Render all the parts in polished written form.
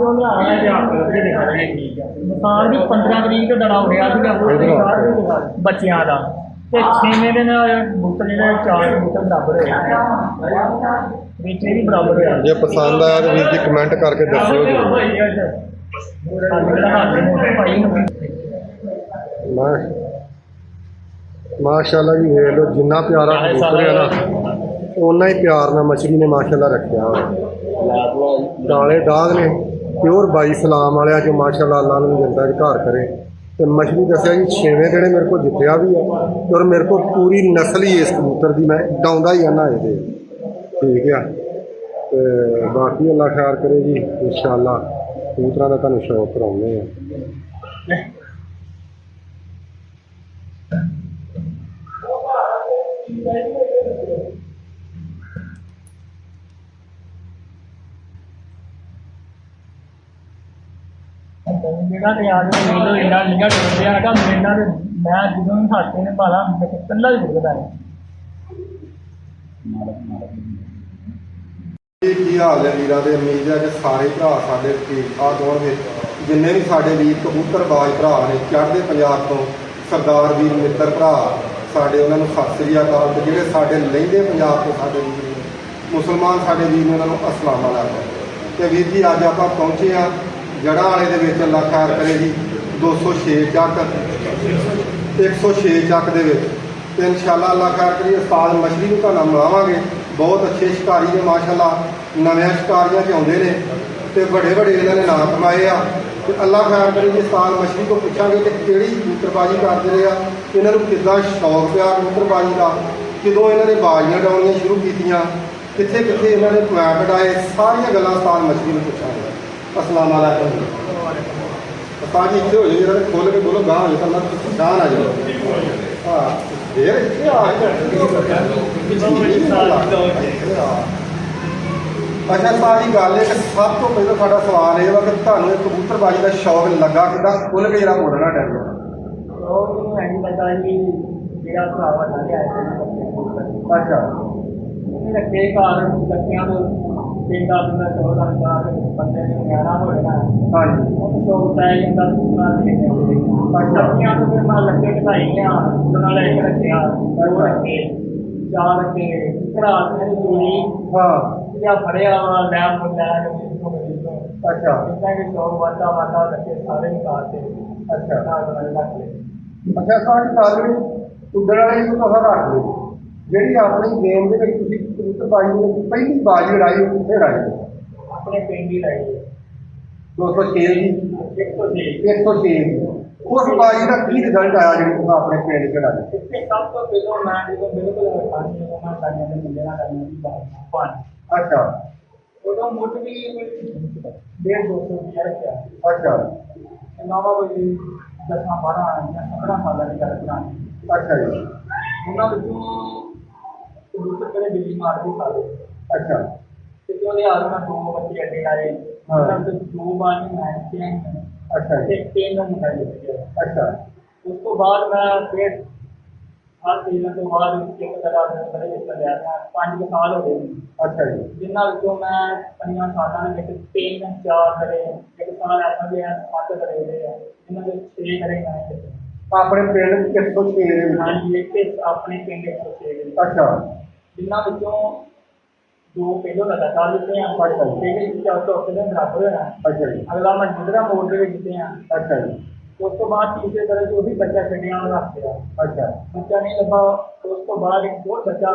जो लिया मिसाल भी 15 तरीक तो दड़ा उड़िया बच्चों का ते 6वें दिन कबूतर जो 4 कबूतर बराबर होए बेचने भी बराबर होया। जे पसंद आया तो वीर जी कमेंट करके दस्सिओ जी। माशाल्लाह जी वेख लो जिन्ना प्यारा कबूतर है ना उन्ना ही प्यार ना मछली ने माशाल्लाह रखा काले दाग ने प्योर बाई सलाम वाले जो माशाल्लाह अल्लाह ने जिंदा घर करे तो मछली दसिया जी 6वें दिन मेरे को जितया भी है और मेरे को पूरी नस्ल ही इस कबूतर की मैं डाउंदा ही आना ये ठीक है। तो बाकी अल्लाह खैर करे जी इंशाल्लाह कबूतरों का तुहानूं शौक कराउने हैं। ਜਿਹੜਾ ਤੇ ਆ ਗਿਆ ਵੇਲੋ ਇੰਨਾ ਲਿੰਗਾ ਟੁੱਟਿਆ ਹੈਗਾ ਮੇਨਾ ਤੇ ਮੈਂ ਜਦੋਂ ਵੀ ਖਾਤੇ ਨੇ ਭਾਲਾ ਕੱਲਾ ਹੀ ਟੁੱਟਦਾ ਹੈ। ਕੀ ਹਾਲ ਹੈ ਵੀਰਾਂ ਦੇ ਉਮੀਦ ਹੈ ਕਿ ਸਾਰੇ ਭਰਾ ਸਾਡੇ ਠੀਕ ਠਾਕ ਹੋਣਗੇ ਜਿੰਨੇ ਵੀ ਸਾਡੇ ਵੀਰ ਕਬੂਤਰਬਾਜ਼ ਭਰਾ ਨੇ ਚੜ੍ਹਦੇ ਪੰਜਾਬ ਤੋਂ ਸਰਦਾਰ ਵੀਰ ਮਿੱਤਰ ਭਰਾ ਸਾਡੇ ਉਹਨਾਂ ਨੂੰ ਸਤਿ ਸ੍ਰੀ ਅਕਾਲ ਤੇ ਜਿਹੜੇ ਸਾਡੇ ਲਹਿੰਦੇ ਪੰਜਾਬ ਤੋਂ ਸਾਡੇ ਵੀਰ ਨੇ ਮੁਸਲਮਾਨ ਸਾਡੇ ਵੀਰ ਨੇ ਉਹਨਾਂ ਨੂੰ ਅਸਲਾਮ ਅਲੈਕੁਮ। ਤੇ ਵੀਰ ਜੀ ਅੱਜ ਆਪਾਂ ਪਹੁੰਚੇ ਹਾਂ ਜੜ੍ਹਾਂ ਵਾਲੇ ਦੇ ਵਿੱਚ ਅੱਲਾਹ ਖੈਰ ਕਰੇ ਜੀ 206 ਚੱਕ 106 ਚੱਕ ਦੇ ਵਿੱਚ ਤੇ ਇਨਸ਼ਾਅੱਲਾ ਅੱਲਾਹ ਖੈਰ ਕਰੇ ਉਸਤਾਦ ਮਛਲੀ ਨੂੰ ਤੁਹਾਨੂੰ ਮਿਲਾਵਾਂਗੇ। ਬਹੁਤ ਅੱਛੇ ਸ਼ਿਕਾਰੀ ਨੇ ਮਾਸ਼ਾਅੱਲਾ ਨਵੇਂ ਸ਼ਿਕਾਰੀਆਂ 'ਚ ਆਉਂਦੇ ਨੇ ਤੇ ਵੱਡੇ ਵੱਡੇ ਇਹਨਾਂ ਨੇ ਨਾਮ ਕਮਾਏ ਆ ਤੇ ਅੱਲਾਹ ਖੈਰ ਕਰੇ ਜੀ ਉਸਤਾਦ ਮਛਲੀ ਤੋਂ ਪੁੱਛਾਂਗੇ ਕਿ ਕਿਹੜੀ ਕਬੂਤਰਬਾਜ਼ੀ ਕਰਦੇ ਰਹੇ ਆ ਇਹਨਾਂ ਨੂੰ ਕਿੱਦਾਂ ਸ਼ੌਕ ਪਿਆ ਕਬੂਤਰਬਾਜ਼ੀ ਦਾ ਕਦੋਂ ਇਹਨਾਂ ਨੇ ਬਾਜ਼ੀਆਂ ਡਾਉਣੀਆਂ ਸ਼ੁਰੂ ਕੀਤੀਆਂ ਕਿੱਥੇ ਕਿੱਥੇ ਇਹਨਾਂ ਨੇ ਪੁਆਇੰਟ ਕਢਾਏ ਸਾਰੀਆਂ ਗੱਲਾਂ ਉਸਤਾਦ ਮਛਲੀ ਨੂੰ ਪੁੱਛਾਂਗੇ। अस्सलाम वालेकुम उस्ताद जी इतने हो जाए जरा खोल के बोलो गाँव हो जाता पहचान आ जाए हाँ देर अच्छा सारी गल है कि सब तो पहले साडा सवाल ये वा कि तुहानूं कबूतरबाजी का शौक लगा किदा खुल के जरा बोलना टाइम अच्छा रखे घर बच्चों को पिंड अपना 14 बंदे न्याणा हो जाना हाँ जी शौक पै जाता बच्चियां तो फिर मैं लगे घटाइया उन्होंने लेके रखे दो रखे 4 रखे रात में चूड़ी हाँ या फड़िया लैब अच्छा इतना कि शौक वादा वादा रखे सारे निकालते अच्छा रख ले अच्छा सारी सारी उधर वाली तो रख लो ਜਿਹੜੀ ਆਪਣੀ ਗੇਮ ਦੇ ਵਿੱਚ ਤੁਸੀਂ ਕਬੂਤਰਬਾਜ਼ੀ ਦੀ ਪਹਿਲੀ ਬਾਜ਼ ਲੜਾਈ ਉਹ ਕਿੱਥੇ ਲੜਾਈ ਆਪਣੇ ਪਿੰਡ ਹੀ ਲਾਈ 206 ਦੀ 106 ਦੀ ਉਸ ਬਾਜ਼ੀ ਦਾ ਕੀ ਰਿਜ਼ਲਟ ਆਇਆ ਜਿਹੜੀ ਤੁਸੀਂ ਆਪਣੇ ਪਿੰਡ 'ਚ ਲੜਾਈ ਇੱਥੇ ਸਭ ਤੋਂ ਪਹਿਲਾਂ ਮੈਂ ਜਦੋਂ ਬਿਲਕੁਲ ਖਾਣੀ ਉਹਨਾਂ ਸਾਡੀਆਂ ਦੇ ਮੁੰਡੇ ਨਾਲ ਕਰਨੀ ਸੀ ਬਾਜ਼ ਅੱਛਾ ਉਦੋਂ ਮੁੱਢ ਵੀ 150 ਰੁਪਇਆ ਰੱਖਿਆ ਅੱਛਾ ਨਵਾਂ ਕੋਈ 10-12 ਜਾਂ 15 ਸਾਲਾਂ ਦੀ ਗੱਲ ਪੁਰਾਣੀ ਅੱਛਾ ਜੀ ਉਹਨਾਂ ਵਿੱਚੋਂ कबूतर पहले बिल्ली मार के खा गए अच्छा तो लिहाज में 2 बच्चे अड्डे लाए मतलब 2 बार मैं अच्छा एक 3 मुंडा जीत अच्छा उसको बाद मैं फिर हर सीजन तो बाद एक तरह बड़े हिस्सा लिया 5 साल हो गए अच्छा जी जिन्होंने मैं 5 सालों में 3-4 करे एक साल ऐसा भी है 7 करे जिन्होंने 6 करे मैं ਆਪਣੇ ਪਿੰਡ 106 ਦੇ ਵਿੱਚ ਹਾਂਜੀ ਇੱਕ ਆਪਣੇ ਪਿੰਡ 106 ਦੇ ਅੱਛਾ ਜਿਨ੍ਹਾਂ ਵਿੱਚੋਂ 2 ਪਹਿਲੋਂ ਲਗਾਤਾਰ ਜਿੱਤੇ ਆ ਪਹਿਲੇ ਚੌਥੇ ਦਿਨ ਬਰਾਬਰ ਹੋਇਆ ਅੱਛਾ ਜੀ ਅਗਲਾ ਮੈਂ ਜਿੱਦਰਾ ਮੋੜ ਦੇ ਵਿੱਚ ਜਿੱਤੇ ਆ ਅੱਛਾ ਜੀ ਉਸ ਤੋਂ ਬਾਅਦ ਤੀਸਰੇ ਤਰ੍ਹਾਂ ਜੋ ਵੀ ਬੱਚਾ ਛੱਡਿਆ ਉਹ ਰੱਖ ਲਿਆ ਅੱਛਾ ਬੱਚਾ ਨਹੀਂ ਲੱਭਾ ਉਸ ਤੋਂ ਬਾਅਦ ਇੱਕ ਹੋਰ ਬੱਚਾ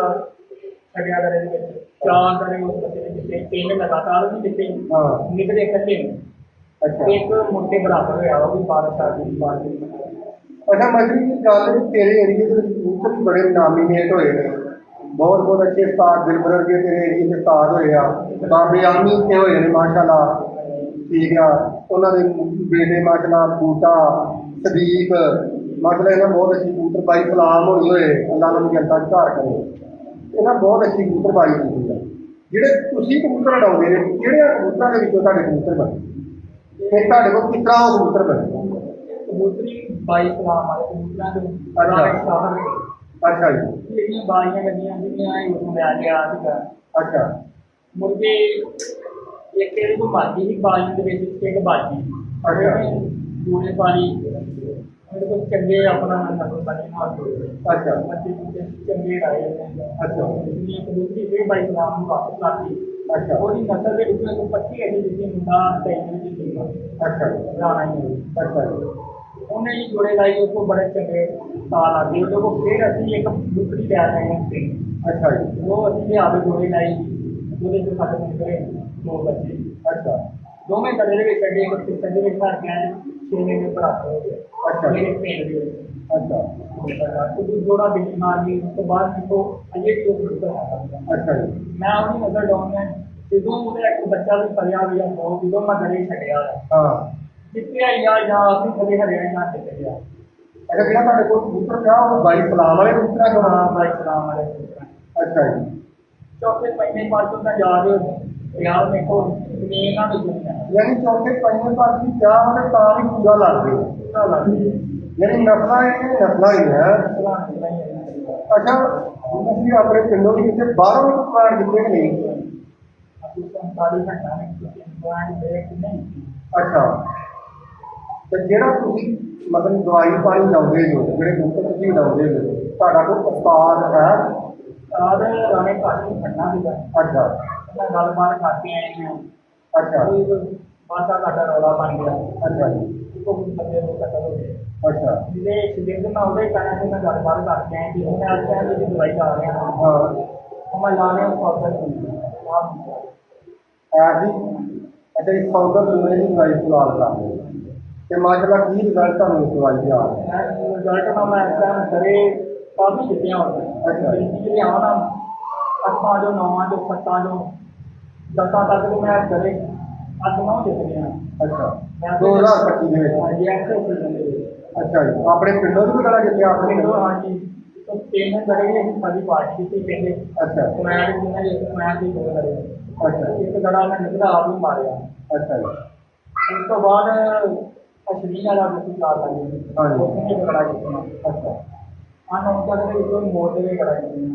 ਛੱਡਿਆ ਕਰੇ ਦੇ ਵਿੱਚ 4 ਕਰੇ ਉਸ ਬੱਚੇ ਦੇ ਜਿੱਤੇ 3 ਲਗਾਤਾਰ ਵੀ ਜਿੱਤੇ ਹਾਂ ਨਿਕਲੇ ਇਕੱਠੇ ਅੱਛਾ ਇੱਕ ਮੁੰਡੇ ਬਰਾਬਰ ਹੋਇਆ ਉਹ ਵੀ 12 ਸਾਲ ਦੀ ਬਾਤ अच्छा मछली की गल तेरे एरिए के कबूतर भी बड़े नामीनेट होए ने बहुत बहुत अच्छे उस्ताद दिलबर के तेरे एरिए के उस्ताद होए आ बाबे आमी इतने होए ने माशाल्लाह ठीक है उन्होंने बेटे माशाल्लाह बूटा सदीक माशाल्लाह इन्हें बहुत अच्छी कबूतरबाजी सलाम होनी होए अल्लाह ने जनता घर करे इन्हें बहुत अच्छी कबूतरबाजी की है ਜਿਹੜੇ ਤੁਸੀਂ ਕਬੂਤਰ ਉਡਾਉਂਦੇ ਨੇ ਕਿਹੜੇ ਕਬੂਤਰਾਂ ਦੇ ਵਿੱਚੋਂ ਤੁਹਾਡੇ ਕਬੂਤਰ ਬਣੇ ਤੇ ਤੁਹਾਡੇ ਕੋਲ ਕਿਸ ਤਰ੍ਹਾਂ ਉਹ ਕਬੂਤਰ ਬਣੇ कबूतरी 22 सलाम वाले कबूतर अच्छा जी बाजियां लगियां जिन्हें उदों लिया गया अच्छा मुर्गे ਇੱਕ ਇਹਦੇ ਕੋਲ ਬਾਜੀ ਸੀ ਬਾਜੀ ਦੇ ਵਿੱਚ ਇੱਕ ਬਾਜੀ ਜੂੜੇ ਪਾਣੀ ਮੇਰੇ ਕੋਲ ਚੰਗੇ ਆਪਣਾ ਨਸਲ ਬਣੇ ਨਾਲ ਅੱਛਾ ਬੱਚੇ ਚੰਗੇ ਰਾਏ ਅੱਛਾ ਇੱਕ ਦੂਸਰੀ ਇਹ ਬਾਈ ਨਾਮ ਨੂੰ ਵਾਪਸ ਲਾਤੀ ਅੱਛਾ ਉਹਦੀ ਨਸਲ ਦੇ ਵਿੱਚ ਕੋਈ 25 ਐਡੀ ਜਿਹੀ ਮੁੰਡਾ ਟੈਨ ਦੀ ਸੀ ਅੱਛਾ ਰਾਣਾ ਹੀ ਅੱਛਾ ਉਹਨੇ ਹੀ ਜੋੜੇ ਲਾਈ ਉਹ ਕੋਲ ਬੜੇ ਚੰਗੇ ਸਾਲ ਆ ਗਏ ਉਹਦੇ ਕੋਲ ਫਿਰ ਅਸੀਂ ਇੱਕ ਦੂਸਰੀ ਲੈ ਆਏ ਹਾਂ ਅੱਛਾ ਜੀ ਉਹ ਅਸੀਂ ਲਿਆ ਕੇ ਜੋੜੇ ਲਾਈ ਉਹਦੇ ਚ ਸਾਡੇ ਮੁੰਡੇ ਦੋ ਬੱਚੇ ਅੱਛਾ ਦੋਵੇਂ ਕਦੇ ਦੇ ਵਿੱਚ ਅੱਡੇ ਇੱਕ ਸਿਸਟਮ ਦੇ ਵਿੱਚ ਘਰ ਗਏ 6 ਮਹੀਨੇ ਭਰਾ ਹੋ ਗਏ ਅੱਛਾ ਮੇਰੇ ਪਿੰਡ ਦੇ ਵਿੱਚ ਅੱਛਾ ਉਹ ਜੋੜਾ ਬਿਜਲੀ ਮਾਰ ਗਈ ਉਸ ਤੋਂ ਬਾਅਦ ਦੇਖੋ ਅਜੇ ਵੀ ਉਹ ਬਿਲਕੁਲ ਹੈ ਅੱਛਾ ਜੀ ਮੈਂ ਉਹਦੀ ਨਜ਼ਰ ਡਾਉਣ ਹੈ ਜਦੋਂ ਉਹਦਾ ਇੱਕ ਬੱਚਾ ਵੀ ਪਲਿਆ ਹੋਇਆ ਬਹੁਤ ਜਦੋਂ ਮੈਂ ਘਰੇ ਛੱਡਿਆ ਹਾਂ ਜਿੱਥੇ ਆਇਆ ਜਾਂ ਅਸੀਂ ਕਦੇ ਹਰਿਆਣਾ ਨਾਲ ਚੱਲੇ ਗਿਆ ਅੱਛਾ ਜਿਹੜਾ ਤੁਹਾਡੇ ਕੋਲ ਕਬੂਤਰ ਪਿਆ ਉਹ ਬਾਈ ਸਲਾਮ ਵਾਲੇ ਕਬੂਤਰਾਂ ਚੋਂ ਹਾਂ ਬਾਈ ਸਲਾਮ ਵਾਲੇ ਅੱਛਾ ਜੀ ਚੌਥੇ ਪੰਜਵੇਂ ਪਾਸ ਤੋਂ ਮੈਂ ਜਾ ਰਿਹਾ ਯਾਰ ਦੇਖੋ ਜ਼ਮੀਨ ਨਾਲ ਦੁਨੀਆ ਯਾਨੀ ਚੌਥੇ ਪੰਜਵੇਂ ਪਾਸ ਦੀ ਚਾਹ ਉਹਦੇ ਤਾਂ ਵੀ ਪੂਰਾ ਲੱਗਦੇ ਪੂਰਾ ਲੱਗਦੀ ਯਾਨੀ ਨਸਲਾਂ ਹੀ ਹੈ ਅੱਛਾ ਤੁਸੀਂ ਆਪਣੇ ਪਿੰਡੋਂ ਦੀ ਕਿਤੇ ਬਾਹਰੋਂ ਪਲਾਟ ਦਿੱਤੇ ਕਿ ਨਹੀਂ ਅੱਛਾ ਤੇ ਜਿਹੜਾ ਤੁਸੀਂ ਮਤਲਬ ਦਵਾਈ ਪਾਣੀ ਲਾਉਂਦੇ ਹੋ ਜਿਹੜੇ ਕਬੂਤਰ ਤੁਸੀਂ ਲਾਉਂਦੇ ਹੋ ਤੁਹਾਡਾ ਕੋਈ ਉਸਤਾਦ ਹੈ ਰਾਣੇ ਘਾਟ ਨੂੰ ਖੜਨਾ ਸੀਗਾ ਅੱਛਾ ਮੈਂ ਗੱਲਬਾਤ ਕਰਕੇ ਆਏ ਹਾਂ ਅੱਛਾ ਬਾਤਾ ਘਾਟਾ ਰੌਲਾ ਬਣ ਗਿਆ ਅੱਛਾ ਜੀ ਕੋਈ ਬੰਦੇ ਨੂੰ ਕਤਲ ਹੋ ਗਿਆ ਅੱਛਾ ਜਿਹਦੇ ਸ਼ਰੀਰ ਮੈਂ ਉਹਦੇ ਕਹਿਣਾ ਸੀ ਮੈਂ ਗੱਲਬਾਤ ਕਰਕੇ ਆਏ ਕਿ ਉਹਨੇ ਅੱਜ ਕਹਿੰਦੇ ਕਿ ਦਵਾਈ ਲਾ ਰਿਹਾ ਹਾਂ ਉਹ ਮੈਂ ਲਾ ਰਿਹਾ ਸੌਦਾ ਐਸੀ ਅੱਛਾ ਇਸ ਸੌਦਰ ਦੂਰੇ ਦੀ ਦਵਾਈ ਫਿਲਹਾਲ ਕਰਦੇ ਤੇ ਮਾਸ਼ਾਅੱਲਾ ਕੀ ਰਿਜ਼ਲਟ ਤੁਹਾਨੂੰ ਇਸ ਦਵਾਈ ਦੇ ਆ ਰਿਹਾ ਰਿਜ਼ਲਟ ਨਾਲ ਮੈਂ ਇਸ ਟਾਈਮ ਘਰੇ ਕਾਫੀ ਜਿੱਤਿਆ ਹੁੰਦਾ ਅੱਛਾ ਜਿਹੜੇ ਆਉਣਾ 8 ਜੋ 9 ਜੋ 7 ਜੋ 10 ਤੱਕ ਤੋਂ ਮੈਂ ਘਰੇ 8-9 ਜਿੱਤ ਗਿਆ ਅੱਛਾ 2025 ਦੇ ਵਿੱਚ ਹਾਂਜੀ ਐਸੇ ਹੋ ਅੱਛਾ ਜੀ ਆਪਣੇ ਪਿੰਡੋਂ ਵੀ ਕਰਾ ਜਿੱਤਿਆ ਆਪਣੇ ਪਿੰਡੋਂ ਹਾਂਜੀ तो तीन घरे ही सारी पार्टी थी पहले अच्छा मैच जिन्हें एक मैच ही दो घरे अच्छा एक गड़ा में निकला आप ही मारे अच्छा उस तो बाद अश्विनी वाला दूसरी कार लगी हाँ जी उसने गड़ा जीतना अच्छा हाँ नौका के जो मोटे में गड़ा जीतना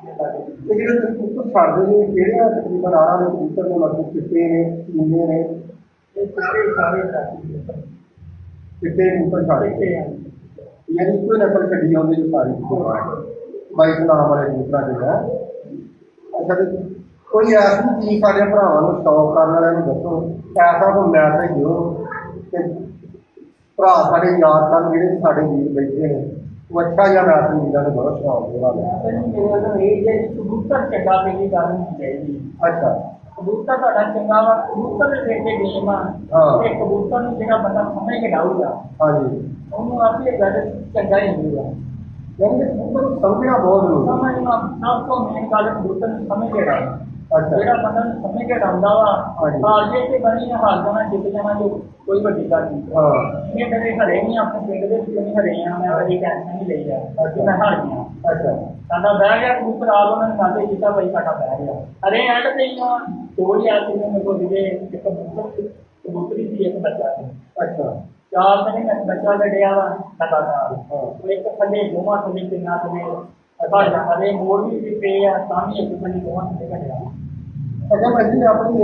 ਤੇ ਜਿਹੜੇ ਤੁਸੀਂ ਕਬੂਤਰ ਛੱਡਦੇ ਨੇ ਕਿਹੜੇ ਤਕਰੀਬਨ ਆਰਾਂ ਦੇ ਕਬੂਤਰ ਦੇ ਮਤਲਬ ਚਿੱਟੇ ਨੇ ਚੀਨੇ ਨੇ ਇਹ ਸਾਰੇ ਸਾਰੇ ਚਿੱਟੇ ਕਬੂਤਰ ਛੱਡਦੇ ਯਾਨੀ ਕੋਈ ਨਸਲ ਛੱਡੀ ਆਉਂਦੀ ਜੋ ਸਾਰੀ ਬਾਈ ਨਾਮ ਵਾਲੇ ਕਬੂਤਰਾਂ ਦੇ ਹੈ ਅੱਛਾ ਤੇ ਕੋਈ ਐਸੀ ਚੀਜ਼ ਸਾਡੇ ਭਰਾਵਾਂ ਨੂੰ ਸ਼ੌਕ ਕਰਨ ਵਾਲਿਆਂ ਨੂੰ ਦੱਸੋ ਐਸਾ ਕੋਈ ਮੈਸੇਜ ਦਿਓ ਕਿ ਭਰਾ ਸਾਡੇ ਯਾਦ ਕਰਨ ਜਿਹੜੇ ਸਾਡੇ ਵੀਰ ਬੈਠੇ ਨੇ ਉਹ ਅੱਛਾ ਜਿਹਾ ਮੈਸੇਜ ਜਿਹਨਾਂ ਨੂੰ ਬਹੁਤ ਸ਼ੌਕ ਦੇ ਵਾਲੇ ਮੇਰੇ ਵੱਲੋਂ ਇਹ ਹੈ ਕਿ ਕਬੂਤਰ ਚੰਗਾ ਪਹਿਲੀ ਗੱਲ ਨਹੀਂ ਚਾਹੀਦੀ ਅੱਛਾ ਕਬੂਤਰ ਤੁਹਾਡਾ ਚੰਗਾ ਵਾ ਕਬੂਤਰ ਦੇ ਸਿਰ ਤੇ ਗੇਮ ਆ ਤੇ ਕਬੂਤਰ ਨੂੰ ਜਿਹੜਾ ਬੰਦਾ ਸਮਝ ਕੇ ਲਾਊਗਾ ਹਾਂਜੀ ਉਹਨੂੰ ਆਪੀ ਇਹ ਗੱਲ ਚੰਗਾ ਹੀ ਹੋਊਗਾ ਯਾਨੀ ਕਿ ਕਬੂਤਰ ਨੂੰ ਸਮਝਣਾ ਬਹੁਤ ਜ਼ਰੂਰੀ ਹੈ ਸਮਝਣਾ ਸਭ ਤੋਂ ਮੇਨ ਗੱਲ ਕਬੂਤਰ ਨੂੰ ਸਮਝ ਕੇ ਲਾਉਣਾ ਅੱਛਾ ਜਿਹੜਾ ਬੰਦਾ ਨੂੰ ਸਮਝ ਕੇ ਲਾਉਂਦਾ ਵਾ ਹਾਰ ਜੇ ਤੇ ਬਣੀ ਆ ਹਾਰ ਜਾਣਾ ਜਿੱਤ ਜਾਣਾ ਜੋ ਕੋਈ ਵੱਡੀ ਗੱਲ ਨਹੀਂ ਹਾਂ ਇਹ ਕਦੇ ਹਰੇ ਨਹੀਂ ਆਪਣੇ ਪਿੰਡ ਦੇ ਵਿੱਚ ਨਹੀਂ ਹਰੇ ਆ ਮੈਂ ਕਦੀ ਟੈਨਸ਼ਨ ਨਹੀਂ ਲਈ ਆ ਕਿ ਮੈਂ ਹਾਰ ਗਿਆ ਅੱਛਾ ਸਾਡਾ ਬਹਿ ਗਿਆ ਕਬੂਤਰ ਆ ਉਹਨਾਂ ਨੇ ਨਾਲੇ ਕੀਤਾ ਬਈ ਸਾਡਾ ਬਹਿ ਗਿਆ ਅਰੇ ਐਂਡ ਤੇ ਹੀ ਆ ਦੋ ਹੀ ਆ ਕੇ ਮੇਰੇ ਕੋਲ ਜਿਹੜੇ ਇੱਕ ਕਬੂਤਰੀ ਸੀ ਇੱਕ ਬੱਚਾ ਸੀ ਅੱਛਾ ਚਾਰ ਦਿਨ ਮੈਂ ਬੱਚਾ ਲੜਿਆ ਵਾ ਲਗਾਤਾਰ ਉਹ ਇੱਕ ਥੱਲੇ ਦੋਵਾਂ ਥੱਲੇ ਤਿੰਨਾਂ ਥੱਲੇ ਸਾਡਾ ਅਰੇ ਮੋੜ ਵੀ ਪਏ ਆ ਤਾਂ ਵੀ ਇੱਕ ਥੱਲੇ ਦੋਵਾਂ ਥੱਲੇ ਘਟਿਆ ਅੱਛਾ ਮੈਂ ਜੀ ਆਪਣੀ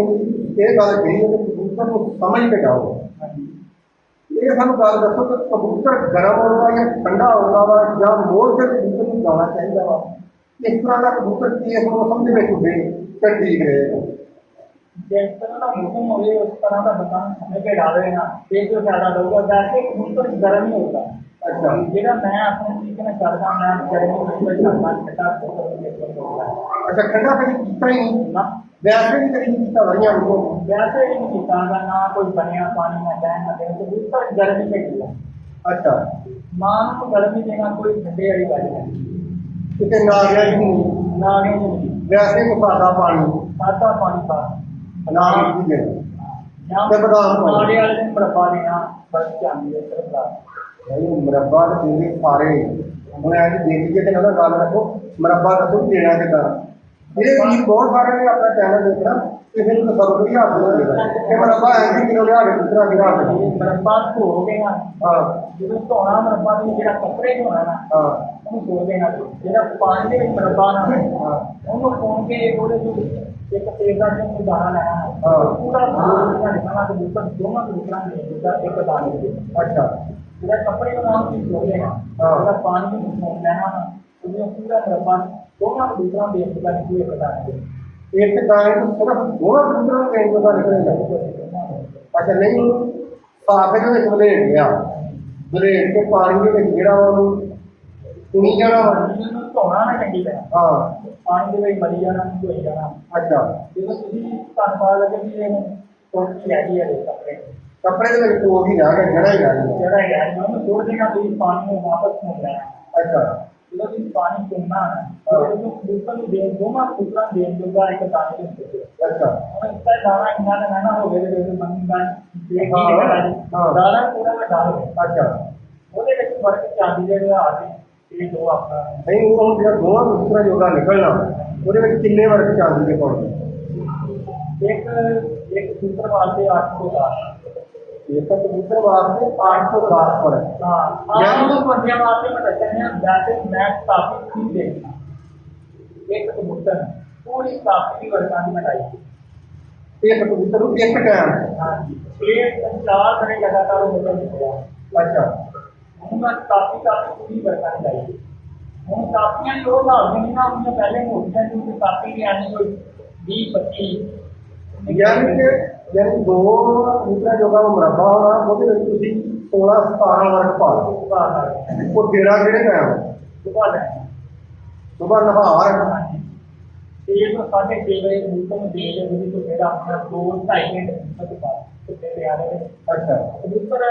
ਇਹ ਗੱਲ ਕਹੀ ਹੈ ਕਿ ਕਬੂਤਰ ਨੂੰ ਸਮਝ ਕੇ ਜਾਓ ਇਹ ਸਾਨੂੰ ਗੱਲ ਦੱਸੋ ਕਿ ਕਬੂਤਰ ਗਰਮ ਹੁੰਦਾ ਜਾਂ ਠੰਡਾ ਹੁੰਦਾ ਵਾ ਜਾਂ ਮੋਰ ਦੇ ਕਬੂਤਰ ਨੂੰ ਜਾਣਾ ਚਾਹੀਦਾ ਵਾ ਇਸ ਤਰ੍ਹਾਂ ਦਾ ਕਬੂਤਰ ਕੀ ਇਸ ਮੌਸਮ ਦੇ ਵਿੱਚ ਹੋਵੇ ਤਾਂ ਠੀਕ ਰਹੇਗਾ ਜਿਸ ਤਰ੍ਹਾਂ ਦਾ ਮੌਸਮ ਹੋਵੇ ਉਸ ਤਰ੍ਹਾਂ ਦਾ ਬੰਦਾ ਸਮਝ ਕੇ ਡਾਲੇ ਨਾ ਇਹ ਜੋ ਫਾਇਦਾ ਲਊਗਾ ਵੈਸੇ ਕਬੂਤਰ ਗਰਮ ਹੀ ਹੁੰਦਾ ਅੱਛਾ ਜਿਹੜਾ ਮੈਂ ਆਪਣੇ ਤਰੀਕੇ ਨਾਲ ਕਰਦਾ ਮੈਂ ਗਰਮੀ ਵਿੱਚ ਕਰਦਾ ਅੱਛਾ ਠੰਡਾ ਕਦੀ ਕੀਤਾ ਹੀ ਨਹੀਂ ਨਾ ਵੈਸੇ ਵੀ ਕਦੀ ਕੀਤਾ ਵਰੀਆਂ ਨੂੰ ਵੈਸੇ ਹੀ ਨਹੀਂ ਕੀਤਾ ਨਾ ਕੋਈ ਬਣਿਆ ਪਾਣੀ ਨਾ ਬਹਿਣ ਨਾ ਦੇਣ ਕਬੂਤਰ ਗਰਮੀ ਚਾਹੀਦੀ ਆ ਅੱਛਾ ਮਾਂ ਨੂੰ ਗਰਮੀ ਦੇਣਾ ਕੋਈ ਠੰਡੇ ਵਾਲੀ ਗੱਲ ਨਹੀਂ ਕਿਤੇ ਨਾਰੀਆਂ ਹੀ ਨਹੀਂ ਨਾ ਨਹੀਂ ਵੈਸੇ ਕੋ ਸਾਦਾ ਪਾਣੀ ਸਾਦਾ ਪਾਣੀ ਪਾ ਨਾਮ ਵੀ ਦੇਣਾ ਤੇ ਬਦਾਮ ਨਾਲੇ ਵਾਲੇ ਦਿਨ ਮੁਰੱਬਾ ਦੇਣਾ ਬਸ ਚਾਂਦੀ ਦੇ ਤਰ੍ਹਾਂ ਨਹੀਂ ਮੁਰੱਬਾ ਤਾਂ ਦੇਣੇ ਸਾਰੇ ਹੁਣ ਐਂ ਦੇਖੀਏ ਤੇ ਨਾ ਗੱਲ ਰੱਖੋ ਮੁਰੱਬਾ ਦੱਸੋ ਦੇਣਾ ਕਿੱਦਾਂ ਇਹ ਵੀ ਬਹੁਤ ਸਾਰੇ ਨੇ ਆਪਣਾ ਚੈਨਲ ਦੇਖਣਾ ਕਿਸੇ ਨੂੰ ਸਬਕ ਵੀ ਹਾਸਲ ਹੋ ਜਾਏਗਾ ਕਿ ਮੁਰੱਬਾ ਐਂ ਕਿਲੋ ਲਿਆ ਕੇ ਦੂਸਰਾ ਗਿਰਾ ਦੇ ਮੁਰੱਬਾ ਧੋ ਗਏ ਹਾਂ ਜਦੋਂ ਧੋਣਾ ਮੁਰੱਬਾ ਨੂੰ ਜਿਹੜਾ ਕੱਪੜੇ ਧੋਣਾ ਨਾ ਹਾਂ ਉਹਨੂੰ ਧੋ ਦੇਣਾ ਜਿਹੜਾ ਪਾਣੀ ਦੇ ਵਿੱਚ ਮੁਰੱਬਾ ਨਾ ਉਹਨੂੰ ਪਾਉਣ ਕੇ ਉਹਦੇ ਵਿੱਚ ਇੱਕ ਤੇਜ਼ ਦਾ ਜਿਹਾ ਦਾਣਾ ਲੈਣਾ ਹਾਂ। ਪੂਰਾ ਜਿਹੜਾ ਨਿਕਲਣਾ ਕਬੂਤਰ ਦੋਵਾਂ ਕਬੂਤਰਾਂ ਦੇ ਜਿਹਦਾ ਇੱਕ ਦਾਣੇ ਦੇ ਅੱਛਾ ਜਿਹੜਾ ਕੱਪੜੇ ਬਣਾਉਣ ਦੀ ਲੋੜ ਹੈ ਜਿਹੜਾ ਪਾਣੀ ਨੂੰ ਸੁਣ ਲੈਣਾ ਉਹਦਾ ਪੂਰਾ ਮੁਰੱਬਾ ਦੋਵਾਂ ਕਬੂਤਰਾਂ ਦੇ ਇੱਕ ਦਾਣੇ ਦੇ ਇੱਕ ਦਾਣੇ ਦੇ ਇੱਕ ਦਾਣੇ ਤੋਂ ਸਿਰਫ ਦੋਵਾਂ ਕਬੂਤਰਾਂ ਨੂੰ ਦੇਣ ਜੋਗਾ ਨਿਕਲੇਗਾ। ਅੱਛਾ ਨਹੀਂ ਸਾਫੇ ਦੇ ਵਿੱਚ ਬਲੇਡ ਗਿਆ ਬਲੇਡ ਕੇ ਪਾਣੀ ਦੇ ਵਿੱਚ ਜਿਹੜਾ ਉਹਨੂੰ ਸੁਣੀ ਜਾਣਾ ਇਹਨੂੰ ਧੋਣਾ ਨਾ ਚੰਗੀ ਤਰ੍ਹਾਂ ਹਾਂ ਪਾਣੀ ਦੇ ਵਿੱਚ ਮਰੀ ਜਾਣਾ ਧੋਈ ਜਾਣਾ। ਅੱਛਾ ਜਦੋਂ ਤੁਸੀਂ ਤੁਹਾਨੂੰ ਪਤਾ ਲੱਗੇ ਵੀ ਇਹ ਟੋਟੀ ਰਹਿ ਗਈ ਹੈ ਕੱਪੜੇ ਕੱਪੜੇ ਦੇ ਵਿੱਚ ਕੋਹ ਹੀ ਰਹਿ ਗਿਆ ਜਿਹੜਾ ਹੀ ਰਹਿ ਗਿਆ। ਜਿਹੜਾ ਹੈ ਉਹਨੂੰ ਛੋੜ ਦੇਣਾ ਤੁਸੀਂ ਪਾਣੀ ਨੂੰ ਵਾਪਸ ਧੋਣਾ ਹੈ। ਅੱਛਾ ਜਦੋਂ ਤੁਸੀਂ ਪਾਣੀ ਧੋਣਾ ਹੈ ਉਹਨੂੰ ਕਬੂਤਰ ਨੂੰ ਦੇ ਦੋਵਾਂ ਕਬੂਤਰਾਂ ਨੂੰ ਦੇਣ ਜੋਗਾ ਇੱਕ ਦਾਣੇ ਦੇ ਹੁੰਦੇ ਅੱਛਾ ਹੁਣ ਇਸ ਦਾ ਦਾਣਾ ਇੰਨਾ ਤਾਂ ਨਾ ਹੋਵੇ ਜਿਹੜੇ ਮੰਗੀ ਦਾ ਦੇਖ ਹਾਂ, ਹਾਂ। ਦਾਣਾ ਪੂਰਾ ਵੱਡਾ ਹੋਵੇ ਅੱਛਾ ਉਹਦੇ ਵਿੱਚ ਫਰਕ ਚਾਂਦੀ ਦੇ ਆ ਕੇ ਇਹ ਦੋ ਆਪਣਾ ਨਹੀਂ ਉਹ ਹੁਣ ਜਿਹੜਾ ਦੋਵਾਂ ਕਬੂਤਰਾਂ ਜੋਗਾ ਨਿਕਲਣਾ ਉਹਦੇ ਵਿੱਚ ਕਿੰਨੇ ਵਰਗ ਚਾਂਦੀ ਦੇ ਪਾਉਣੇ ਇੱਕ ਇੱਕ ਕਬੂਤਰ ਵਾਸਤੇ 8 ਤੋਂ 10 ਇੱਕ ਕਬੂਤਰ ਵਾਸਤੇ 810 ਫਰਕ ਹਾਂ ਆਹ ਨੂੰ ਬੰਦਿਆਂ ਵਾਸਤੇ ਮੈਂ ਦੱਸਣਾ ਵੈਸੇ ਮੈਂ ਕਾਫੀ ਠੀਕ ਦੇਖਦਾ ਇੱਕ ਕਬੂਤਰ ਪੂਰੀ ਕਾਫੀ ਵਰਗਾਂ ਦੀ ਮਟਾਈ ਇੱਕ ਕਬੂਤਰ ਨੂੰ ਇੱਕ ਟਾਈਮ ਹਾਂਜੀ ਇਹ 4 ਦਿਨ ਲਗਾਤਾਰ ਹੋ ਰਿਹਾ ਅੱਛਾ ਹੁਣ ਮੈਂ ਕਾਫੀ ਪੂਰੀ ਵਰਗਾਂ ਦੀ ਲਾਈ ਹੁਣ ਕਾਫੀਆਂ ਦੀ ਉਹ ਹਿਸਾਬ ਨਹੀਂ ਨਾ ਉਹਨੇ ਪਹਿਲੇ ਮੋਟੀਆਂ ਦੀ ਕਾਫੀ ਦੀ ਆਣੀ ਕੋਈ 20 25 ਯਾਨੀ ਦੋ ਕਬੂਤਰਾਂ ਜੋਗਾ ਮੁਰੱਬਾ ਹੋਣਾ ਉਹਦੇ ਵਿੱਚ ਤੁਸੀਂ 16 17 ਵਰਗ ਪਾ ਲਓ ਉਹ ਕਿਹੜਾ ਕਿਹੜੇ ਟਾਈਮ ਸੁਬਾਹ ਨਹਾਰ ਇਹ ਤੋਂ 6:30 ਵਜੇ ਕਬੂਤਰ ਨੂੰ ਦੇ ਦੇ ਤੋਂ ਫਿਰ ਆਪਣਾ 2-2.5 ਘੰਟੇ ਤੱਕ ਬਾਅਦ ਤੇ ਪਿਆਰੇ ਦੇ ਅੱਛਾ ਕਬੂਤਰ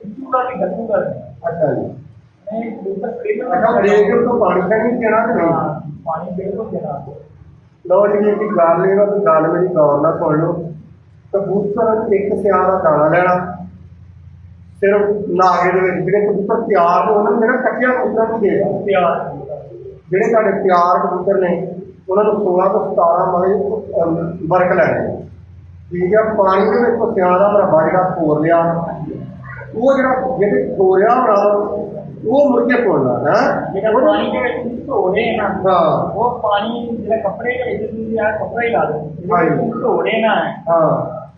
ਇੱਕੂਗਾ ਵੀ ਗੱਗੂਗਾ ਅੱਛਾ ਜੀ ਨਹੀਂ ਕਬੂਤਰ ਪ੍ਰੀਮੀਅਮ ਅੱਛਾ ਬ੍ਰੇਕ ਤੋਂ ਪਾਣੀ ਨਹੀਂ ਦੇਣਾ ਕਿ ਨਹੀਂ ਪਾਣੀ ਬਿਲਕੁਲ ਦੇਣਾ ਲਓ ਜੀ ਇਹ ਗੱਲ ਇਹ ਵਾ ਕਿ ਗੱਲ ਮੇਰੀ ਗੌਰ ਨਾਲ ਸੁਣ ਲਓ ਕਬੂਤਰ ਨੂੰ ਇੱਕ ਸਿਆਂ ਦਾ ਦਾਣਾ ਲੈਣਾ ਸਿਰਫ ਨਾਗੇ ਦੇ ਵਿੱਚ ਜਿਹੜੇ ਕਬੂਤਰ ਤਿਆਰ ਨੇ ਉਹਨਾਂ ਨੂੰ ਜਿਹੜਾ ਕੱਚਿਆ ਕਬੂਤਰਾਂ ਨੂੰ ਦੇ ਦਿਓ ਤਿਆਰ ਜਿਹੜੇ ਤੁਹਾਡੇ ਤਿਆਰ ਕਬੂਤਰ ਨੇ ਉਹਨਾਂ ਨੂੰ 16 ਤੋਂ 17 ਵਰਕ ਲੈਣੇ ਠੀਕ ਹੈ ਪਾਣੀ ਦੇ ਵਿੱਚ ਸਿਆਂ ਦਾ ਮੁਰੱਬਾ ਜਿਹੜਾ ਖੋਰ ਲਿਆ ਉਹ ਜਿਹੜਾ ਜਿਹੜੇ ਖੋਰਿਆ ਹੋਣਾ ਉਹ ਮੁੜ ਕੇ ਖੋਲਣਾ ਹੈ ਜਿਹੜਾ ਪਾਣੀ ਦੇ ਵਿੱਚ ਧੋ ਰਹੇ ਨਾ ਹਾਂ ਉਹ ਪਾਣੀ ਜਿਹੜਾ ਕੱਪੜੇ ਦੇ ਵਿੱਚ ਤੁਸੀਂ ਆ ਕੱਪੜਾ ਹੀ ਲਾ ਦਿਓ ਧੋ ਰਹੇ ਨਾ ਹਾਂ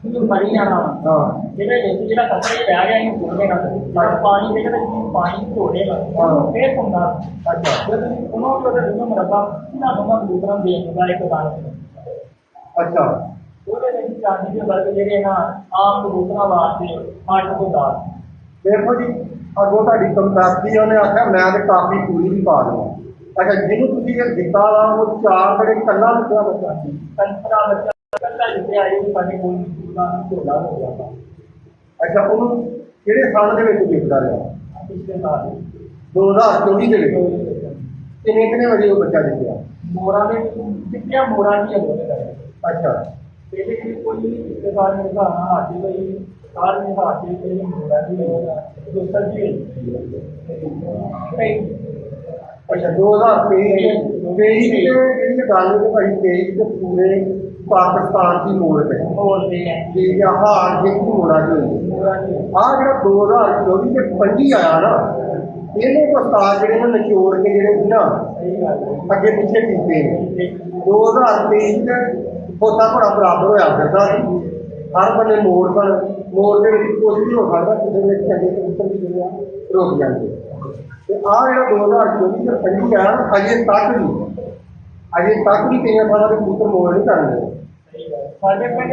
ਤੁਸੀਂ ਮਰੀ ਜਾਣਾ ਹਾਂ ਜਿਹਦੇ ਵਿੱਚ ਜਿਹੜਾ ਕੱਪੜੇ ਰਹਿ ਗਿਆ ਇਹਨੂੰ ਧੋ ਦੇਣਾ ਪਾਣੀ ਦੇ ਵਿੱਚ ਪਾਣੀ ਧੋ ਰਹੇ ਨਾ ਫੇਰ ਹੁੰਦਾ ਅੱਛਾ ਜਦੋਂ ਉਹਨਾਂ ਨੂੰ ਉਹਦਾ ਮੁਰੱਬਾ ਇਹਨਾਂ ਦੋਵਾਂ ਕਬੂਤਰਾਂ ਨੂੰ ਦੇ ਦਿੰਦਾ ਇੱਕ ਦਾਣੇ ਅੱਛਾ ਉਹਦੇ ਵਿੱਚ ਚਾਂਦੀ ਦੇ ਵਰਗ ਜਿਹੜੇ ਨਾ ਆਮ ਕਬੂਤਰਾਂ ਵਾਸਤੇ 8 ਤੋਂ 10 ਦੇਖੋ ਜੀ ਅੱਗੋਂ ਤੁਹਾਡੀ ਕੰਪੈਸਟੀ ਉਹਨੇ ਆਖਿਆ ਮੈਂ ਤੇ ਕਾਫੀ ਪੂਰੀ ਵੀ ਪਾ ਦਵਾਂ ਅੱਛਾ ਜਿਹਨੂੰ ਤੁਸੀਂ ਇਹ ਦਿੱਤਾ ਵਾ ਉਹ 4 ਬੜੇ ਕੱਲਾ ਦਿੱਤਾ ਬੱਚਾ ਕੰਤਰਾ ਬੱਚਾ ਕੱਲਾ ਜਿੱਤੇ ਆਏ ਉਹ ਸਾਡੇ ਕੋਲ ਝੋਲਾ ਹੋ ਗਿਆ ਅੱਛਾ ਉਹਨੂੰ ਕਿਹੜੇ ਸਾਲ ਦੇ ਵਿੱਚ ਦੇਖਦਾ ਰਿਹਾ ਪਿਛਲੇ ਸਾਲ 2024 ਦੇ ਵਿੱਚ ਕਿੰਨੇ ਵਜੇ ਉਹ ਬੱਚਾ ਜਿੱਤਿਆ ਮੋਰਾਂ ਦੇ ਕਿੰਨੀਆਂ ਮੋਰਾਂ ਦੀ ਹੋਵੇ ਅੱਛਾ ਇਹਦੇ ਕੀ ਕੋਈ ਪਿਛਲੇ ਸਾਲ ਮੇਰੇ ਘਰ ਨਾਲ ਹਾਜੀ ਹੋਈ ਸਾਰ ਨੇ ਹਾਜੀ ਤੇ ਮੋਰਾਂ ਦੀ ਦੂਸਰਾ ਜੀ ਅੱਛਾ 2023 ਦੀ ਜਿਹੜੀ ਗੱਲ ਹੈ ਭਾਈ 23 ਤੇ ਪੂਰੇ ਪਾਕਿਸਤਾਨ ਦੀ ਮੋੜ ਤੇ ਬੋਲਦੇ ਆ ਠੀਕ ਆ ਹਾਰ ਜਿੱਤ ਮੋੜਾ ਜੀ ਮੋਰਾਂ ਦੀ ਆ ਜਿਹੜਾ 2024 ਦੇ 25 ਆਇਆ ਨਾ ਇਹਨੇ ਉਸਤਾਦ ਜਿਹੜੇ ਨੇ ਨਿਚੋੜ ਕੇ ਜਿਹੜੇ ਸੀ ਨਾ ਸਹੀ ਗੱਲ ਹੈ ਅੱਗੇ ਪਿੱਛੇ ਕੀਤੇ ਨੇ 2023 ਦੇ ਹੋਤਾ ਬੜਾ ਬਰਾਬਰ ਹੋਇਆ ਫਿਰਦਾ ਸੀ ਹਰ ਬੰਨੇ ਮੋੜ ਸਨ ਮੋੜ ਦੇ ਵਿੱਚ ਕੁਝ ਵੀ ਹੋ ਸਕਦਾ ਕਿਸੇ ਵਿੱਚ ਚੰਗੇ ਕਬੂਤਰ ਵੀ ਜਿਹੜੇ ਆ ਰੁਕ ਜਾਂਦੇ ਤੇ ਆ ਜਿਹੜਾ 2024 ਦੇ 25 ਆ ਅਜੇ ਤੱਕ ਵੀ ਕਈਆਂ ਥਾਵਾਂ ਦੇ ਕਬੂਤਰ ਮੋੜ ਨਹੀਂ ਕਰਦੇ ਸਾਡੇ ਪਿੰਡ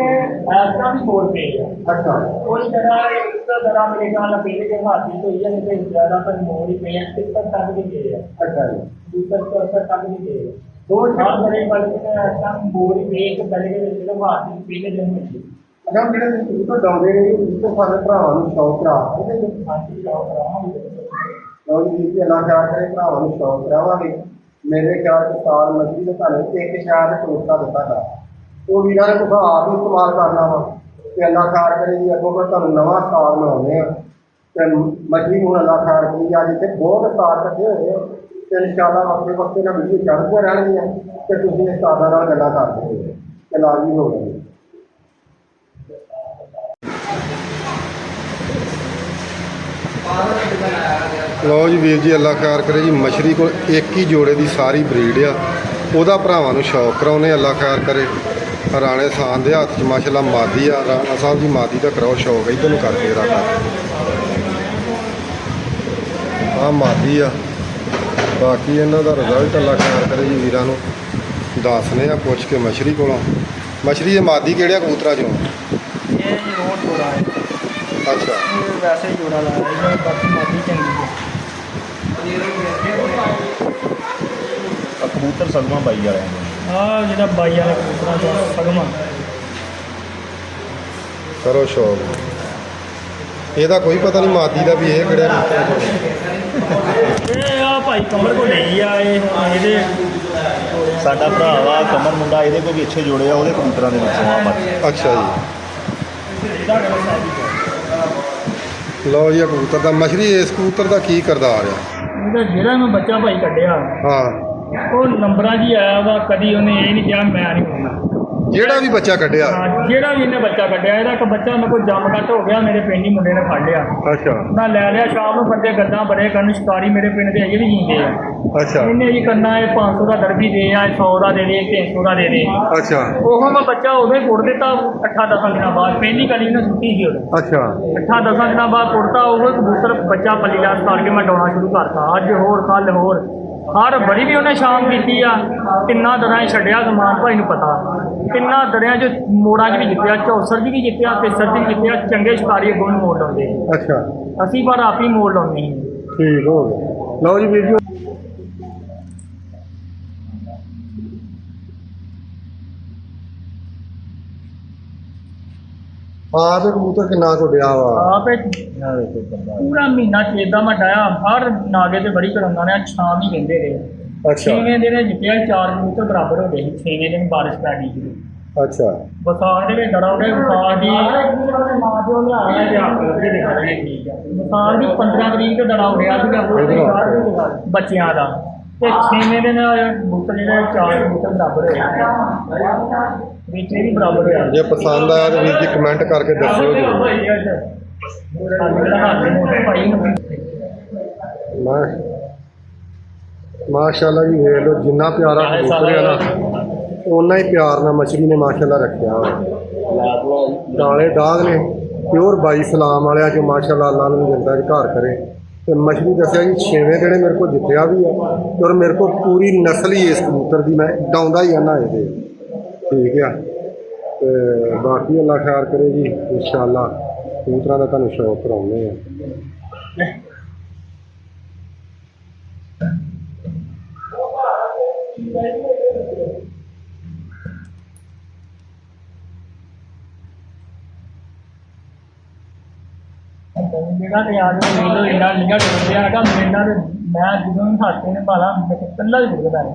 ਐਸਾ ਵੀ ਮੋੜ ਪਏ ਆ ਅੱਛਾ ਕੋਈ ਜਗ੍ਹਾ ਇੱਕ ਜਗ੍ਹਾ ਮੇਰੇ ਨਾਲ ਪਹਿਲੇ ਦੇ ਹਾਥੀ ਤੋਂ ਇਹ ਨਹੀਂ ਜ਼ਿਆਦਾ ਪਰ ਮੋੜ ਹੀ ਪਏ ਆ ਤਿੱਕਰ ਤੱਕ ਵੀ ਗਏ ਆ ਅੱਛਾ ਜੀ ਦੂਸਰ ਤਰਸਰ ਤੱਕ ਵੀ ਗਏ ਆ ਦੋ ਬਹੁਤ ਬੜੇ ਬਲਕਿ ਐਸਾ ਮੋੜ ਹੀ ਪਏ ਇੱਕ ਦਲੇ ਦੇ ਵਿੱਚ ਜਦੋਂ ਹਾਥੀ ਪਹਿਲੇ ਦਿਨ ਵਿੱਚ ਅੱਛਾ ਜਿਹੜੇ ਕਬੂਤਰ ਡਾਉਂਦੇ ਨੇ ਕਬੂਤਰ ਸਾਡੇ ਭਰਾਵਾਂ ਨੂੰ ਸ਼ੌਕ ਕਰਾ ਹਾਥੀ ਸ਼ੌਕ ਕਰਾਵਾਂਗੇ ਲਓ ਜੀ ਜੀ ਅੱਲਾਹ ਖਿਆਲ ਕਰੇ ਭਰਾਵਾਂ ਨੂੰ ਸ਼ੌਕ ਕਰਾਵਾਂਗੇ ਮੇਰੇ ਖਿਆਲ ਚ ਸਾਲ ਮਜਰੀ ਦੇ ਤੁਹਾਨੂੰ ਇੱਕ ਸ਼ਾਇਦ ਟੋਟਾ ਦਿੱਤਾ ਗਾ ਉਹ ਵੀਰਾਂ ਨੇ ਤੁਸੀਂ ਆਪ ਹੀ ਇਸਤੇਮਾਲ ਕਰਨਾ ਵਾ ਤੇ ਅੱਲਾਹ ਖਿਆਲ ਕਰੇ ਜੀ ਅੱਗੋਂ ਫਿਰ ਤੁਹਾਨੂੰ ਨਵਾਂ ਸਾਲ ਮਨਾਉਂਦੇ ਆ ਤੇ ਮਜਰੀ ਨੂੰ ਅੱਲਾਹ ਖਿਆਲ ਕਰੀ ਅੱਜ ਇੱਥੇ ਬਹੁਤ ਸਾਲ ਇਕੱਠੇ ਹੋਏ ਆ ਤੇ ਇਨਸ਼ਾਅੱਲਾ ਵਕਤੇ ਨਾਲ ਵੀਡੀਓ ਚੜ੍ਹਦੀਆਂ ਰਹਿਣਗੀਆਂ ਤੇ ਤੁਸੀਂ ਇਸ ਸਾਦਾਂ ਨਾਲ ਗੱਲਾਂ ਕਰਦੇ ਹੋ ਤੇ ਲਾਜ਼ਮੀ ਹੋ ਗਈ ਲਓ ਜੀ ਵੀਰ ਜੀ ਅੱਲਾ ਖੈਰ ਕਰੇ ਜੀ ਮਛਰੀ ਕੋਲ ਇੱਕ ਹੀ ਜੋੜੇ ਦੀ ਸਾਰੀ ਬਰੀਡ ਆ ਉਹਦਾ ਭਰਾਵਾਂ ਨੂੰ ਸ਼ੌਕ ਕਰਾਉਨੇ ਅੱਲਾ ਖੈਰ ਕਰੇ ਰਾਣੇ ਸਾਨ ਦੇ ਹੱਥ 'ਚ ਮਾਸ਼ਾਅੱਲਾ ਮਾਦੀ ਆ। ਰਾਣਾ ਸਾਹਿਬ ਦੀ ਮਾਦੀ ਦਾ ਕਰਾਓ ਸ਼ੌਕ ਇੱਧਰ ਨੂੰ ਕਰਕੇ ਰੱਖਾ ਆ ਮਾਦੀ ਆ। ਬਾਕੀ ਇਹਨਾਂ ਦਾ ਰਿਜ਼ਲਟ ਅੱਲਾ ਖੈਰ ਕਰੇ ਜੀ। ਵੀਰਾਂ ਨੂੰ ਦੱਸਨੇ ਆ ਪੁੱਛ ਕੇ ਮਛਰੀ ਕੋਲੋਂ। ਮਛਰੀ ਇਹ ਮਾਦੀ ਕਿਹੜਿਆ ਕਬੂਤਰਾਂ 'ਚੋਂ? ਇਹ ਜੀ ਰੋਡ ਜੋੜਾ ਹੈ। ਅੱਛਾ ਇਹ ਵੈਸੇ ਹੀ ਜੋੜਾ ਲਾਇਆ ਇਹਦਾ, ਬਾਕੀ ਮਾਦੀ ਚੰਗੀ ਹੈ। ਕਬੂਤਰ ਸਗਮਾ ਬਾਈ ਵਾਲਿਆਂ ਦੇ ਆਹ ਜਿਹੜਾ ਬਾਈ ਵਾਲੇ ਕਬੂਤਰਾਂ ਤੋਂ ਸਗਮਾ ਕਰੋ ਸ਼ੌਕ। ਇਹਦਾ ਕੋਈ ਪਤਾ ਨਹੀਂ ਮਾਦੀ ਦਾ ਵੀ ਇਹ ਕਿਹੜਿਆ ਕਬੂਤਰਾਂ 'ਚੋਂ। ਇਹ ਆ ਭਾਈ ਕਮਰ ਕੋ ਲਈ ਆ ਇਹ ਇਹਦੇ ਸਾਡਾ ਭਰਾ ਵਾ ਕਮਰ ਮੁੰਡਾ, ਇਹਦੇ ਕੋਲ ਵੀ ਅੱਛੇ ਜੋੜੇ ਆ ਉਹਦੇ ਕਬੂਤਰਾਂ ਦੇ ਵਿੱਚੋਂ ਆ ਬਾਕੀ। ਅੱਛਾ ਜੀ ਇਹਦਾ ਕਿਹੜਾ ਸਾਜੀ ਲਓ ਜੀ ਇਹ ਕਬੂਤਰ ਦਾ ਮਛਰੀ ਇਸ ਕਬੂਤਰ ਦਾ ਕੀ ਕਰਦਾਰ ਆ? ਇਹਦਾ ਜਿਹੜਾ ਮੈਂ ਬੱਚਾ ਭਾਈ ਕੱਢਿਆ ਹਾਂ ਉਹ ਨੰਬਰਾਂ ਜੀ ਆਇਆ ਵਾ, ਕਦੀ ਉਹਨੇ ਇਹ ਨਹੀਂ ਕਿਹਾ ਮੈਂ ਨਹੀਂ ਹੋਣਾ। ਜਿਹੜਾ ਵੀ ਬੱਚਾ ਕੱਢਿਆ। ਹਾਂ, ਜਿਹੜਾ ਵੀ ਇਹਨੇ ਬੱਚਾ ਕੱਢਿਆ, ਇਹਦਾ ਇੱਕ ਬੱਚਾ ਮੇਰੇ ਕੋਲ ਜੰਮ ਕੱਟ ਹੋ ਗਿਆ, ਮੇਰੇ ਪਿੰਡ ਹੀ ਮੁੰਡੇ ਨੇ ਫੜ ਲਿਆ। ਅੱਛਾ ਮੈਂ ਲੈ ਲਿਆ। ਸ਼ਾਮ ਨੂੰ ਬੰਦੇ ਗੱਲਾਂ ਬੜੇ ਕਰਨ, ਸ਼ਿਕਾਰੀ ਮੇਰੇ ਪਿੰਡ ਦੇ ਅਜੇ ਵੀ ਜੀਂਦੇ ਆ। ਅੱਛਾ ਇਹਨੇ ਜੀ ਕਰਨਾ ਇਹ 500 ਦਾ ਦਰਬੀ ਦੇ ਆ, 100 ਦਾ ਦੇ ਦੇ, 300 ਦਾ ਦੇ ਦੇ। ਅੱਛਾ ਉਹ ਮੈਂ ਬੱਚਾ ਉਦੋਂ ਹੀ ਕੁੱਟ ਦਿੱਤਾ 8-10 ਦਿਨਾਂ ਬਾਅਦ। ਪਹਿਲੀ ਕਲੀ ਨੇ ਸੁੱਟੀ ਸੀ ਉਦੋਂ। ਅੱਛਾ 8-10 ਦਿਨਾਂ ਬਾਅਦ ਕੁੱਟਤਾ ਉਹ ਕਬੂਤਰ ਬੱਚਾ ਪੱਲੀ ਲਾਸ ਕਰਕੇ ਮੈਂ ਡਾਉਣਾ ਸ਼ੁਰੂ ਕਰਤਾ। ਅੱਜ ਹੋਰ ਕੱਲ ਹੋਰ ਹਰ ਬੜੀ ਵੀ ਉਹਨੇ ਸ਼ਾਮ ਕੀਤੀ ਆ। ਤਿੰਨਾਂ ਦਰਿਆਂ 'ਚ ਛੱਡਿਆ ਸਮਾਨ ਭਾਈ ਨੂੰ ਪਤਾ। ਤਿੰਨਾਂ ਦਰਿਆਂ 'ਚ ਮੋੜਾਂ 'ਚ ਵੀ ਜਿੱਤਿਆ, ਚੌਸਰ 'ਚ ਵੀ ਜਿੱਤਿਆ, ਕੇਸਰ 'ਚ ਵੀ ਜਿੱਤਿਆ। ਚੰਗੇ ਸ਼ਿਕਾਰੀ ਅੱਗੋਂ ਨੂੰ ਮੋੜ ਲਾਉਂਦੇ ਸੀ। ਅੱਛਾ ਅਸੀਂ ਪਰ ਆਪ ਹੀ ਮੋੜ ਲਾਉਂਦੇ ਸੀ। ਠੀਕ ਹੋ ਗਿਆ। ਲਓ ਜੀ ਵੀਡੀਓ ਆਹ ਤੇ ਕਬੂਤਰ ਕਿੰਨਾ ਛੁੱਟਿਆ ਵਾ? ਆਪ ਇਹ ਪੂਰਾ ਮਹੀਨਾ ਚੇਦਾ ਮੈਂ ਡਾਇਆ। ਹਰ ਨਾਗੇ ਤੇ ਬੜੀ ਕਰਾਉਂਦਾ ਨੇ। ਸ਼ਾਮ ਹੀ ਕਹਿੰਦੇ ਰਹੇ। ਅੱਛਾ 6ਵੇਂ ਦਿਨ ਜਿੱਤਿਆ 4 ਕਬੂਤਰ ਬਰਾਬਰ ਹੋ ਗਏ ਸੀ। 6ਵੇਂ ਦਿਨ ਬਾਰਿਸ਼ ਪੈ ਗਈ ਸੀ। ਅੱਛਾ ਵਿਸਾਖ ਦੇ ਵਿੱਚ ਦੜਾਉੜੇ ਵਿਸਾਖ ਦੀ ਮਾਂ ਪਿਓ ਲਿਆਇਆ ਤੇ ਆਪ ਵੀ ਦਿਖਾ ਰਹੇ ਠੀਕ ਆ। ਵਿਸਾਖ ਦੀ 15 ਤਰੀਕ ਤੇ ਦੜਾਉੜਿਆ ਸੀਗਾ ਬੱਚਿਆਂ ਦਾ। ਤੇ 6ਵੇਂ ਦਿਨ ਕਬੂਤਰ ਜਿਹੜੇ 4 ਕਬੂਤਰ ਬਰਾਬਰ ਹੋਏ ਵਿੱਚ ਇਹ ਵੀ ਬਰਾਬਰ ਹੋਇਆ। ਜੇ ਪਸੰਦ ਆਇਆ ਤਾਂ ਵੀਰ ਜੀ ਕਮੈਂਟ ਕਰਕੇ ਦੱਸਿਓ ਜੀ। ਮਾਸ਼ਾਅੱਲਾ ਜੀ ਵੇਖ ਲਓ ਜਿੰਨਾ ਪਿਆਰਾ ਕਬੂਤਰ ਹੈ ਨਾ ਓਨਾ ਹੀ ਪਿਆਰ ਨਾਲ ਮਛਲੀ ਨੇ ਮਾਸ਼ਾਅੱਲਾ ਰੱਖਿਆ ਵਾ। ਕਾਲੇ ਦਾਗ ਨੇ ਪਿਓਰ 22 ਸਲਾਮ ਵਾਲਿਆ ਜੋ ਮਾਸ਼ਾਅੱਲਾ ਅੱਲਾਹ ਨੂੰ ਜਿੰਦਾ ਘਰ ਕਰੇ। ਤੇ ਮਛਲੀ ਦੱਸਿਆ ਜੀ 6ਵੇਂ ਦਿਨ ਮੇਰੇ ਕੋਲ ਜਿੱਤਿਆ ਵੀ ਆ। ਔਰ ਮੇਰੇ ਕੋਲ ਪੂਰੀ ਨਸਲ ਹੀ ਇਸ ਕਬੂਤਰ ਦੀ ਮੈਂ ਡਾਉਂਦਾ ਹੀ ਆਨਾ ਇਹਦੇ। ਠੀਕ ਆ ਤੇ ਬਾਕੀ ਅੱਲਾਹ ਖੈਰ ਕਰੇ ਜੀ। ਇਨਸ਼ਾਅੱਲਾ ਕਬੂਤਰਾਂ ਦਾ ਤੁਹਾਨੂੰ ਸ਼ੌਕ ਕਰਾਉਂਦੇ ਆ। ਜਿਹੜਾ ਤੇ ਆ ਗਿਆ ਵੇਲੋ ਇੰਨਾ ਲਿਆ ਡੁੱਬਿਆ ਹੈਗਾ ਮੇਨਾ ਦੇ। ਮੈਂ ਜਦੋਂ ਵੀ ਹੱਥੇ ਨੇ ਭਾਲਾ ਕੱਲਾ ਹੀ ਡੁੱਬਦਾ ਹੈ।